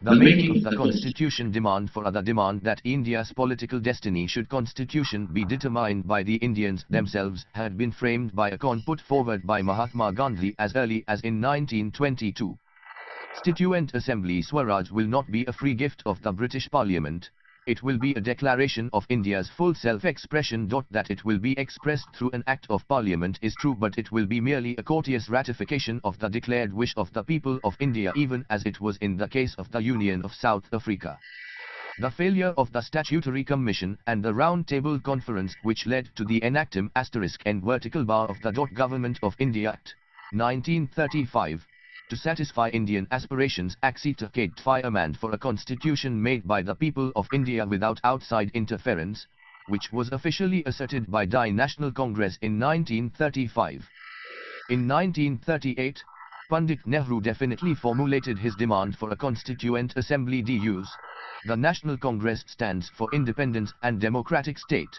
The making of the Constitution demand for the demand that India's political destiny should Constitution be determined by the Indians themselves had been framed by a con put forward by Mahatma Gandhi as early as in 1922. Constituent Assembly Swaraj will not be a free gift of the British Parliament. It will be a declaration of India's full self-expression. That it will be expressed through an Act of Parliament is true, but it will be merely a courteous ratification of the declared wish of the people of India, even as it was in the case of the Union of South Africa. The failure of the Statutory Commission and the Round Table Conference, which led to the enactment *n vertical bar of the Government of India Act 1935, to satisfy Indian aspirations accepted amend for a constitution made by the people of India without outside interference, which was officially asserted by the National Congress in 1935. In 1938, Pandit Nehru definitely formulated his demand for a Constituent Assembly (DUs). The National Congress stands for independence and democratic state.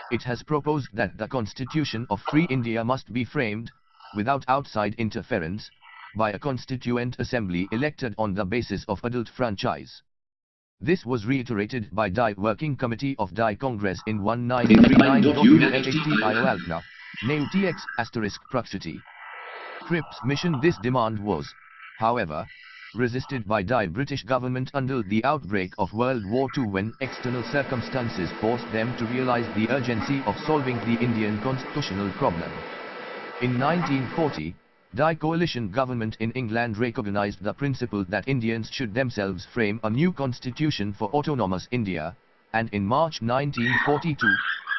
It has proposed that the Constitution of Free India must be framed, without outside interference, by a Constituent Assembly elected on the basis of adult franchise. This was reiterated by the Working Committee of the Congress in 1939. ********* Cripps mission. This demand was, however, resisted by the British government until the outbreak of World War II, when external circumstances forced them to realize the urgency of solving the Indian constitutional problem. In 1940, the coalition government in England recognized the principle that Indians should themselves frame a new constitution for autonomous India, and in March 1942,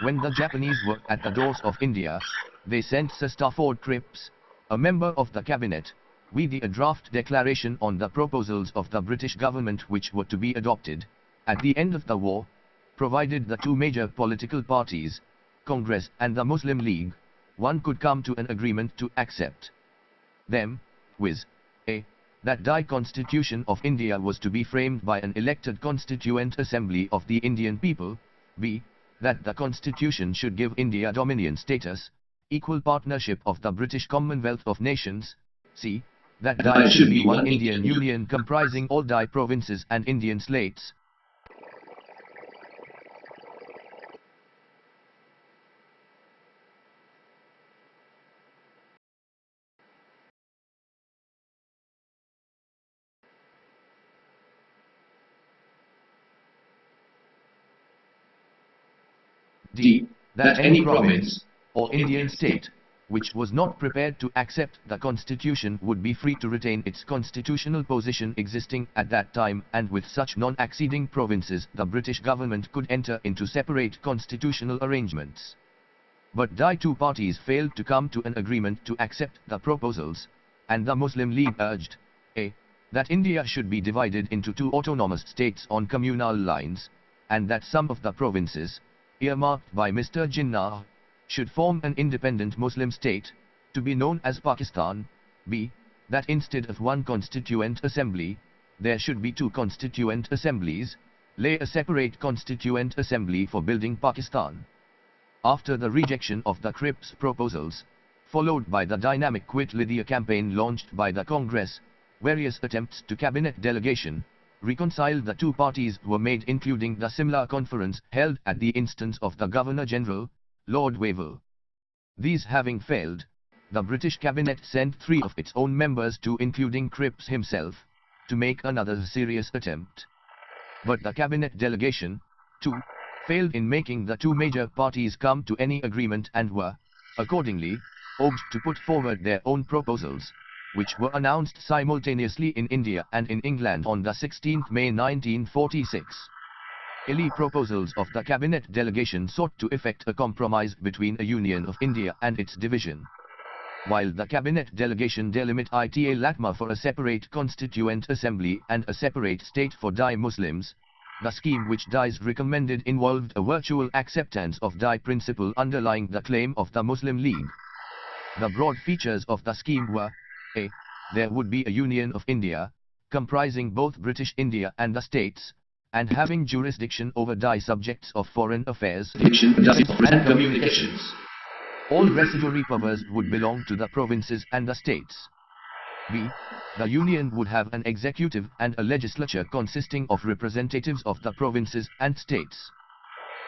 when the Japanese were at the doors of India, they sent Sir Stafford Cripps, a member of the cabinet, with a draft declaration on the proposals of the British government which were to be adopted at the end of the war, provided the two major political parties, Congress and the Muslim League, one could come to an agreement to accept them, viz. A. That the Constitution of India was to be framed by an elected Constituent Assembly of the Indian people, B. That the Constitution should give India dominion status, equal partnership of the British Commonwealth of Nations, C. That there should be one Indian Union comprising all the provinces and Indian states. D. That any province, or Indian state, which was not prepared to accept the Constitution would be free to retain its constitutional position existing at that time, and with such non-acceding provinces the British government could enter into separate constitutional arrangements. But the two parties failed to come to an agreement to accept the proposals, and the Muslim League urged, A. That India should be divided into two autonomous states on communal lines, and that some of the provinces, earmarked by Mr. Jinnah, should form an independent Muslim state, to be known as Pakistan. B. That instead of one Constituent Assembly, there should be two Constituent Assemblies, lay a separate Constituent Assembly for building Pakistan. After the rejection of the Cripps proposals, followed by the dynamic Quit Lydia campaign launched by the Congress, various attempts to cabinet delegation, reconcile the two parties were made, including the Simla Conference held at the instance of the Governor-General, Lord Wavell. These having failed, the British cabinet sent 3 of its own members to, including Cripps himself, to make another serious attempt. But the cabinet delegation, too, failed in making the two major parties come to any agreement and were, accordingly, urged to put forward their own proposals, which were announced simultaneously in India and in England on the 16th May 1946. Early proposals of the cabinet delegation sought to effect a compromise between a union of India and its division. While the cabinet delegation delimited ita Latma for a separate Constituent Assembly and a separate state for the Muslims, the scheme which DIES recommended involved a virtual acceptance of the principle underlying the claim of the Muslim League. The broad features of the scheme were: A. There would be a Union of India, comprising both British India and the states, and having jurisdiction over the subjects of foreign affairs, and communications. All residuary powers would belong to the provinces and the states. b. The Union would have an executive and a legislature consisting of representatives of the provinces and states.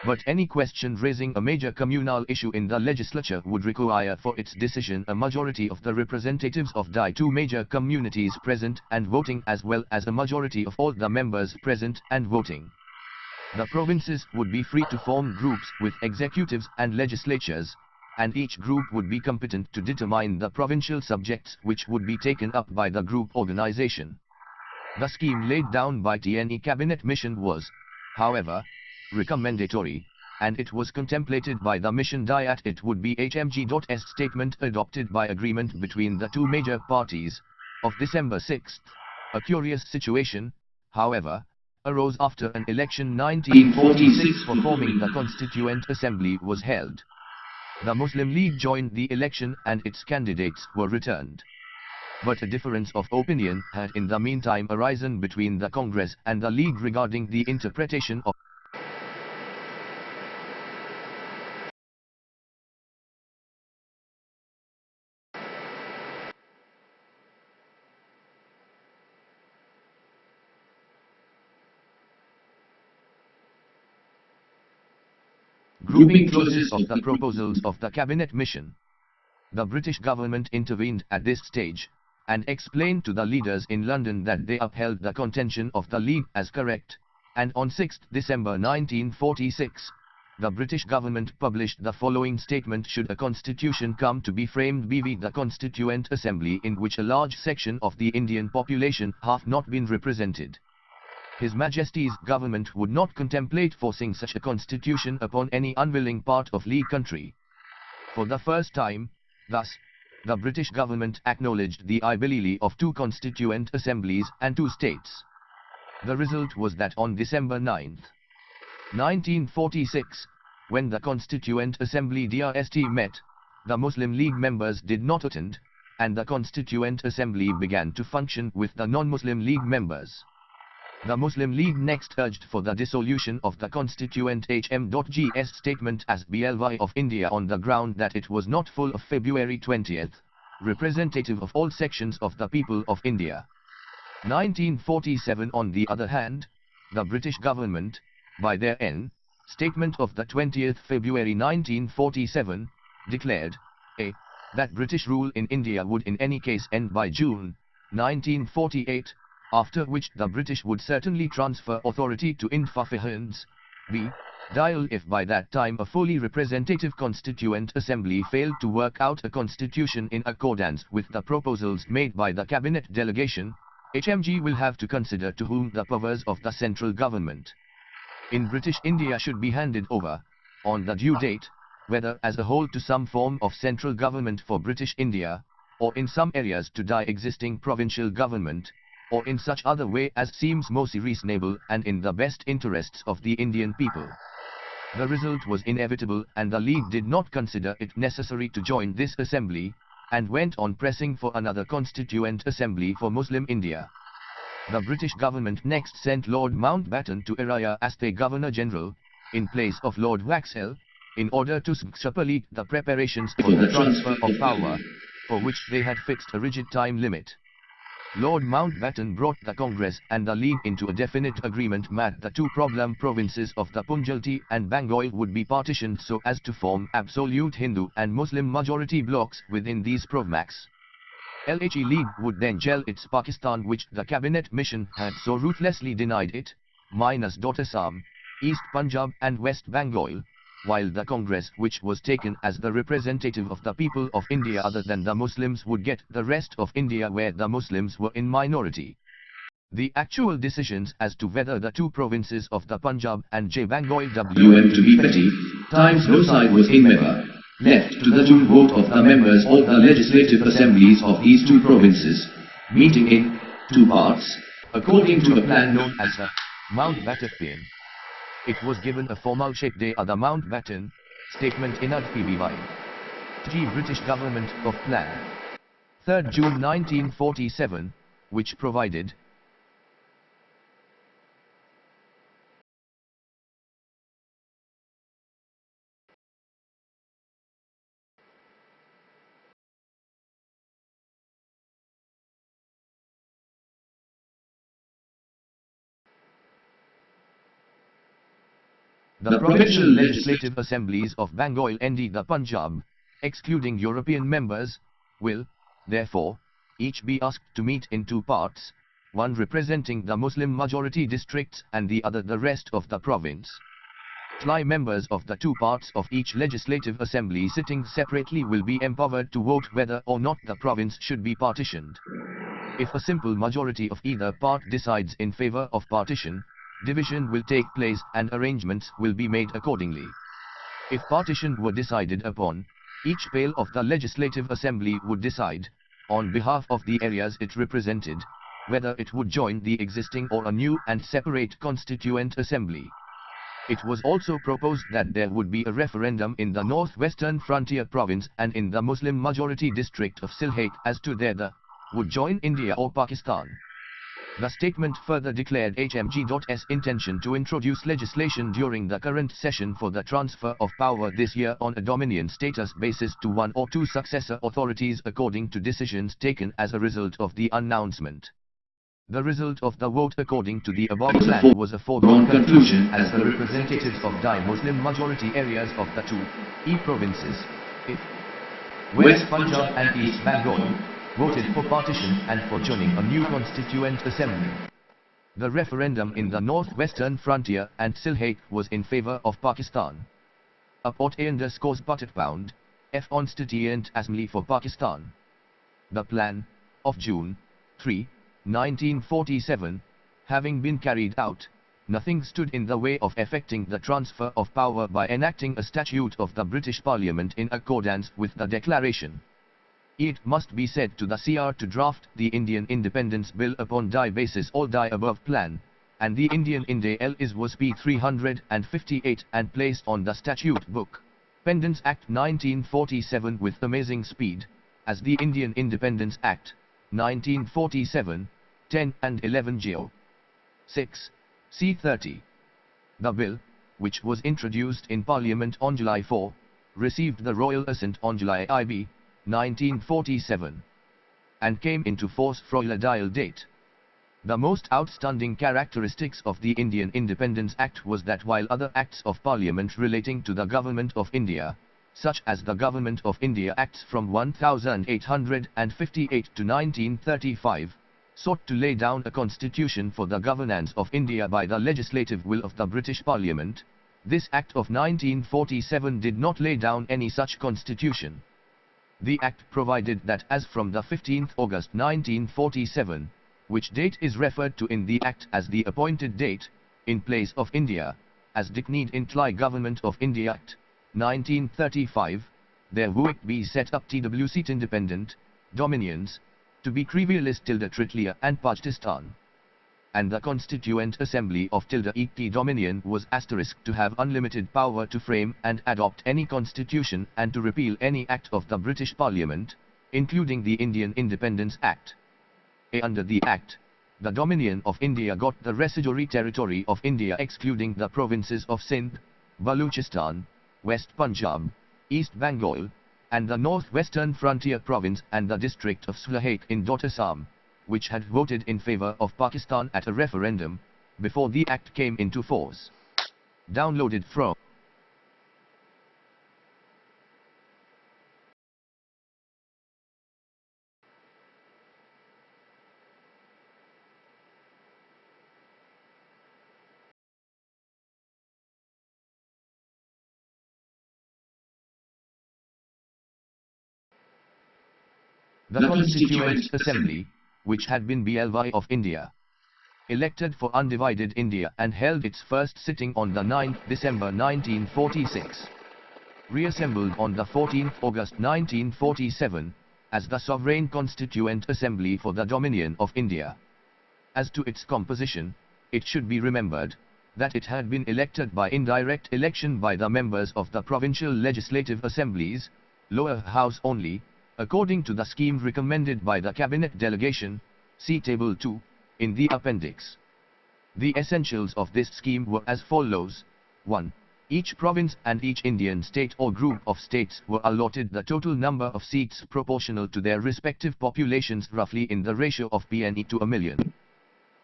But any question raising a major communal issue in the legislature would require for its decision a majority of the representatives of the two major communities present and voting, as well as a majority of all the members present and voting. The provinces would be free to form groups with executives and legislatures, and each group would be competent to determine the provincial subjects which would be taken up by the group organization. The scheme laid down by TNE Cabinet Mission was, however, recommendatory, and it was contemplated by the mission that it would be HMG.S statement adopted by agreement between the two major parties, of December 6. A curious situation, however, arose after an election 1946 for forming the Constituent Assembly was held. The Muslim League joined the election and its candidates were returned. But a difference of opinion had in the meantime arisen between the Congress and the League regarding the interpretation of grouping clauses of the proposals of the Cabinet Mission. The British government intervened at this stage, and explained to the leaders in London that they upheld the contention of the League as correct, and on 6 December 1946, the British government published the following statement: should a constitution come to be framed by the Constituent Assembly in which a large section of the Indian population hath not been represented, His Majesty's government would not contemplate forcing such a constitution upon any unwilling part of League country. For the first time, thus, the British government acknowledged the ability of two constituent assemblies and two states. The result was that on December 9, 1946, when the Constituent Assembly DRST met, the Muslim League members did not attend, and the Constituent Assembly began to function with the non-Muslim League members. The Muslim League next urged for the dissolution of the Constituent HM.GS statement as BLY of India on the ground that it was not full of February 20, representative of all sections of the people of India. 1947 On the other hand, the British government, by their statement of the 20th February 1947, declared, a. that British rule in India would in any case end by June 1948, after which the British would certainly transfer authority to Indifference, b. Dial if by that time a fully representative Constituent Assembly failed to work out a constitution in accordance with the proposals made by the Cabinet delegation, HMG will have to consider to whom the powers of the central government in British India should be handed over, on the due date, whether as a whole to some form of central government for British India, or in some areas to the existing provincial government, or in such other way as seems most reasonable and in the best interests of the Indian people. The result was inevitable, and the League did not consider it necessary to join this assembly, and went on pressing for another Constituent Assembly for Muslim India. The British government next sent Lord Mountbatten to Iraya as the Governor-General, in place of Lord Waxhill, in order to supplement the preparations for the transfer of power, for which they had fixed a rigid time limit. Lord Mountbatten brought the Congress and the League into a definite agreement that the two problem provinces of the Punjab and Bengal would be partitioned so as to form absolute Hindu and Muslim majority blocks within these provinces. LHE League would then gel its Pakistan, which the Cabinet Mission had so ruthlessly denied it, minus Assam, East Punjab and West Bengal, while the Congress, which was taken as the representative of the people of India other than the Muslims, would get the rest of India where the Muslims were in minority. The actual decisions as to whether the two provinces of the Punjab and Bengal to be petty, times no side was in member, left to the joint vote of the members of the legislative assemblies of these two provinces, meeting in two parts, according to a plan known as the Mountbatten Plan. It was given a formal shape the Mountbatten Statement in PBY. G. British Government of Plan. 3 June 1947, which provided The provincial legislative assemblies of Bengal and the Punjab, excluding European members, will, therefore, each be asked to meet in two parts, one representing the Muslim majority districts and the other the rest of the province. Members of the two parts of each legislative assembly sitting separately will be empowered to vote whether or not the province should be partitioned. If a simple majority of either part decides in favor of partition, division will take place and arrangements will be made accordingly. If partition were decided upon, each pale of the legislative assembly would decide, on behalf of the areas it represented, whether it would join the existing or a new and separate constituent assembly. It was also proposed that there would be a referendum in the northwestern frontier province and in the Muslim majority district of Salient as to whether would join India or Pakistan. The statement further declared HMG's intention to introduce legislation during the current session for the transfer of power this year on a dominion status basis to one or two successor authorities according to decisions taken as a result of the announcement. The result of the vote according to the above plan was a foregone conclusion as the representatives of the Muslim majority areas of the two provinces, West Punjab and East Bengal, voted for partition and for joining a new constituent assembly. The referendum in the northwestern frontier and Salient was in favor of Pakistan. _pound F Constituent Assembly for Pakistan. The plan, of June 3, 1947, having been carried out, nothing stood in the way of effecting the transfer of power by enacting a statute of the British Parliament in accordance with the declaration. It must be said to the CR to draft the Indian Independence Bill upon the basis of the above plan, and the Indian Independence was P 358 and placed on the statute book, Pendants Act 1947 with amazing speed, as the Indian Independence Act 1947, 10 and 11 Geo. 6, C30. The bill, which was introduced in Parliament on July 4, received the royal assent on July IB, 1947, and came into force from the dial date. The most outstanding characteristics of the Indian Independence Act was that while other acts of Parliament relating to the Government of India, such as the Government of India Acts from 1858 to 1935, sought to lay down a constitution for the governance of India by the legislative will of the British Parliament, this Act of 1947 did not lay down any such constitution. The Act provided that as from the 15th August 1947, which date is referred to in the Act as the appointed date, in place of India, as decreed in the Government of India Act 1935, there would be set up TWC independent dominions, to be Krivialis tilde Tritlia and Pakistan. And the Constituent Assembly of tilde ET Dominion was asterisk to have unlimited power to frame and adopt any constitution and to repeal any act of the British Parliament, including the Indian Independence Act. Under the Act, the Dominion of India got the residuary territory of India excluding the provinces of Sindh, Baluchistan, West Punjab, East Bengal, and the northwestern frontier province and the district of Salient in Assam, which had voted in favor of Pakistan at a referendum, before the Act came into force. Downloaded from the Constituent Assembly, which had been BLY of India, elected for undivided India and held its first sitting on the 9th December 1946, reassembled on the 14th August 1947, as the Sovereign Constituent Assembly for the Dominion of India. As to its composition, it should be remembered that it had been elected by indirect election by the members of the provincial legislative assemblies, lower house only, according to the scheme recommended by the Cabinet delegation, see Table 2, in the appendix. The essentials of this scheme were as follows. 1. Each province and each Indian state or group of states were allotted the total number of seats proportional to their respective populations roughly in the ratio of PNE to a million.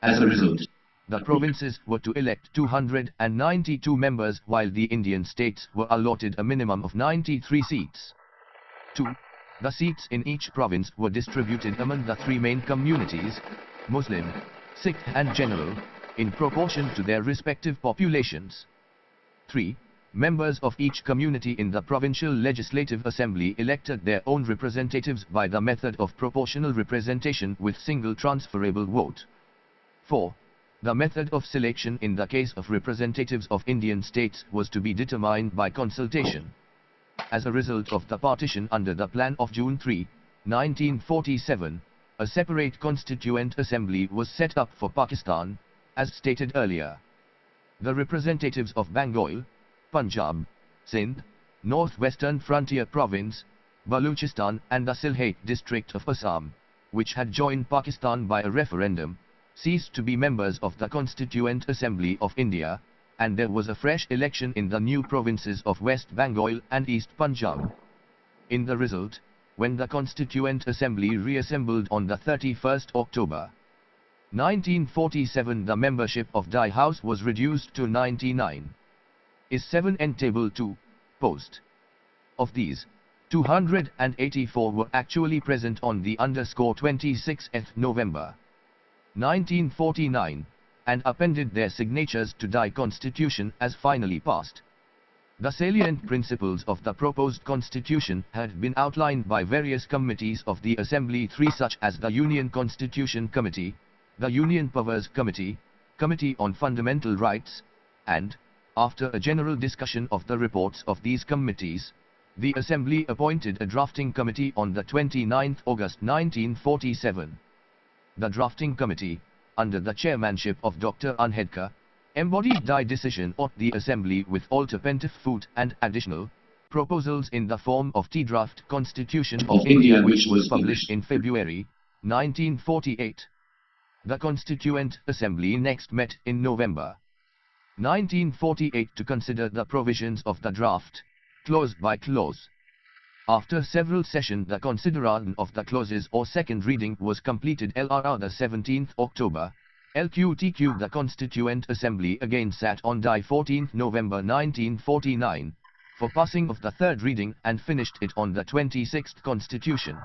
As a result, The provinces were to elect 292 members while the Indian states were allotted a minimum of 93 seats. 2. The seats in each province were distributed among the three main communities, Muslim, Sikh and General, in proportion to their respective populations. 3. Members of each community in the provincial legislative assembly elected their own representatives by the method of proportional representation with single transferable vote. 4. The method of selection in the case of representatives of Indian states was to be determined by consultation. As a result of the partition under the Plan of June 3, 1947, a separate Constituent Assembly was set up for Pakistan, as stated earlier. The representatives of Bengal, Punjab, Sindh, Northwestern Frontier Province, Baluchistan and the Sylhet district of Assam, which had joined Pakistan by a referendum, ceased to be members of the Constituent Assembly of India, and there was a fresh election in the new provinces of West Bengal and East Punjab. In the result, when the Constituent Assembly reassembled on the 31st October 1947, the membership of the House was reduced to 99. Is 7 and Table 2, post. Of these, 284 were actually present on the _26th November 1949, and appended their signatures to the Constitution as finally passed. The salient principles of the proposed Constitution had been outlined by various committees of the Assembly, three such as the Union Constitution Committee, the Union Powers Committee, Committee on Fundamental Rights, and, after a general discussion of the reports of these committees, the Assembly appointed a drafting committee on the 29th August 1947. The drafting committee, under the chairmanship of Dr. Unhedkar, embodied the decision of the Assembly with alternative foot and additional proposals in the form of the draft Constitution of India, which was published in February 1948. The Constituent Assembly next met in November 1948 to consider the provisions of the draft, clause by clause. After several sessions, the consideration of the clauses or second reading was completed. LRR the 17th October, LQTQ. The Constituent Assembly again sat on the 14th November 1949, for passing of the third reading and finished it on the 26th Constitution.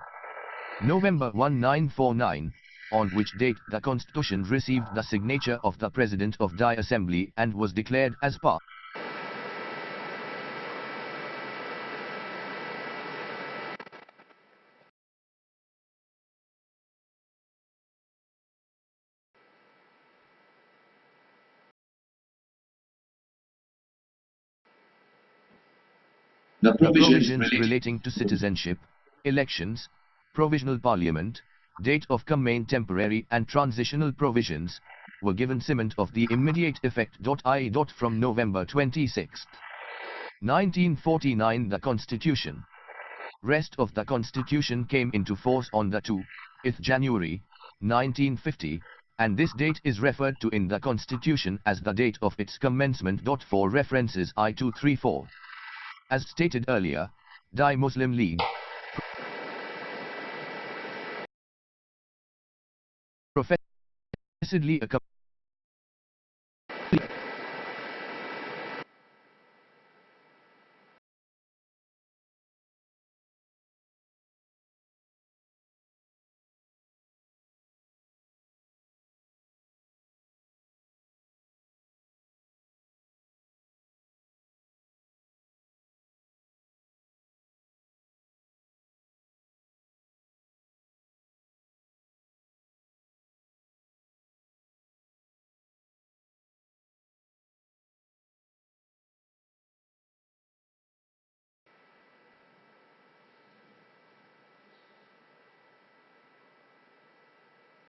November 1949, on which date the Constitution received the signature of the President of the Assembly and was declared as passed. The The provisions provisions relating to citizenship, elections, provisional parliament, date of command, temporary and transitional provisions, were given cement of the immediate effect. I. From November 26, 1949, the Constitution. Rest of the Constitution came into force on the 2th January 1950, and this date is referred to in the Constitution as the date of its commencement. For references I-234. As stated earlier, the Muslim League professedly a